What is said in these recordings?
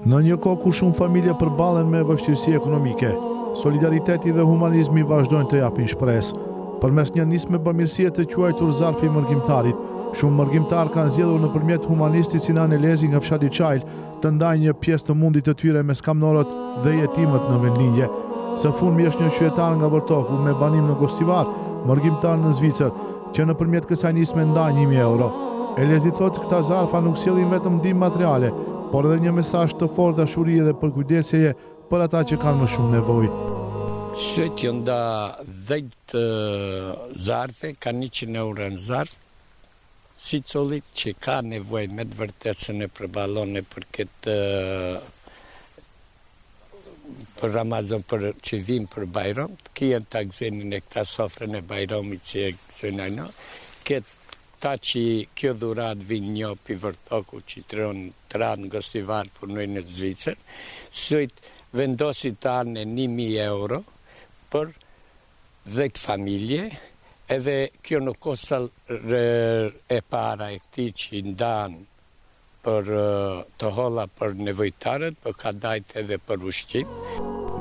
Në një kohë kur shumë familje përballen me vështirësi ekonomike, solidariteti dhe humanizmi vazhdojnë të japin shpresë. Përmes një nisme bamirësie të quajtur Zarfi i Mërgjimtarit, shumë mërgjimtar kanë zgjedhur nëpërmjet humanistit Sinan Elezi nga fshati Çajl të ndajnë një pjesë të mundit të tyre me skamnorët dhe jetimët në vendlinje. Së fundmi është një qytetar nga Vortoku me banim në Gostivar, mërgjimtar në Zvicër, që nëpërmjet kësaj nisme ndajnë 1000 euro. Elezi thotë se këta zarfa nuk sjellin vetëm ndihmë materiale, por edhe një mesazh të fortë dashurie dhe përkujdesjeje për ata që kanë më shumë nevojë. Sot nda 10 zarfe, kanë 100 euro në zarf, si colit që ka nevojë me të vërtetë se ne përballone për këtë për Ramazan, për që vim për Bajram, kien të gëzenin e këta sofrën e Bajramit që e gëzenajno, ta që kjo dhurat vinë një për Vortoku që të ranë në Gostivar punojnë në Zvicër, sot vendosit të anë 1000 euro për 10 familje, edhe kjo nuk kostal e para e këti që ndanë për të holla për nevojtarët, për ka dajt edhe për ushqim.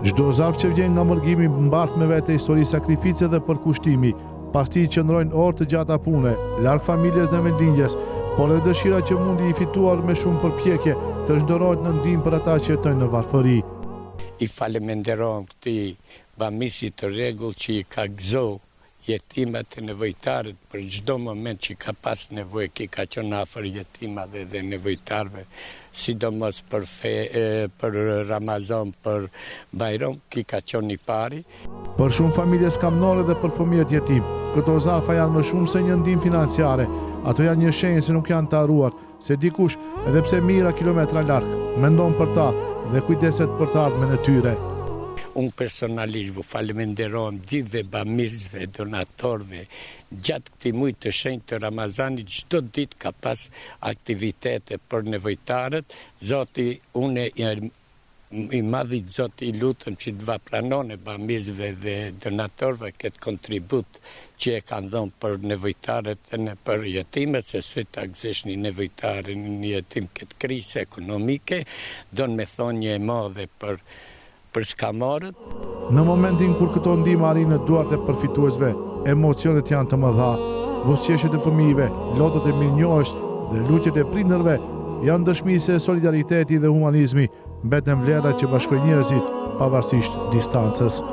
Çdo zarf që vjen nga mërgimi mbart me vete histori sakrifice dhe përkushtimi, pas ti qëndrojnë orë të gjata pune, larg familjes dhe vendingjes, por edhe dëshira që mundi i fituar me shumë përpjekje të zhdorohet në ndihmë për ata që jetojnë në varfëri. I faleminderojmë këtij bamisi të rregull që i ka gëzuar jetimat e nevojtarët për çdo moment që ka pas nevojë, që ka qenë afër jetimave dhe nevojtarëve, sidomos për Ramazan, për Bajram, që ka qenë i pari. Për shumë familje skamnore dhe për fëmijët jetim, këto zarfa janë më shumë se një ndihmë financiare. Ato janë një shenjë se nuk janë të harruar, se dikush, edhe pse mijëra kilometra larg, mendon për ta dhe kujdeset për të ardhmen e tyre. Unë personalisht vë faleminderojmë gjithë dhe bamirësve, donatorëve, gjatë këtij muaji të shenjtë të Ramazanit, çdo ditë ka pas aktivitete për nevojtarët. Zoti, unë i madhit Zoti i lutem që të pranon e bamirësve dhe donatorëve këtë kontribut që e kanë dhënë për nevojtarët e për jetimet, se sot ta gëzesh një nevojtar në një jetim këtë krizë ekonomike, do me thonë një e madhe për skamorët. Në momentin kur këto ndihmë arrin në duart e përfituesve, emocionet janë të mëdha. Buzëqeshjet e fëmijëve, lotët e mirënjohësh dhe lutjet e prindërve janë dëshmi se solidariteti dhe humanizmi mbeten vlera që bashkojnë njerëzit pavarësisht distancës.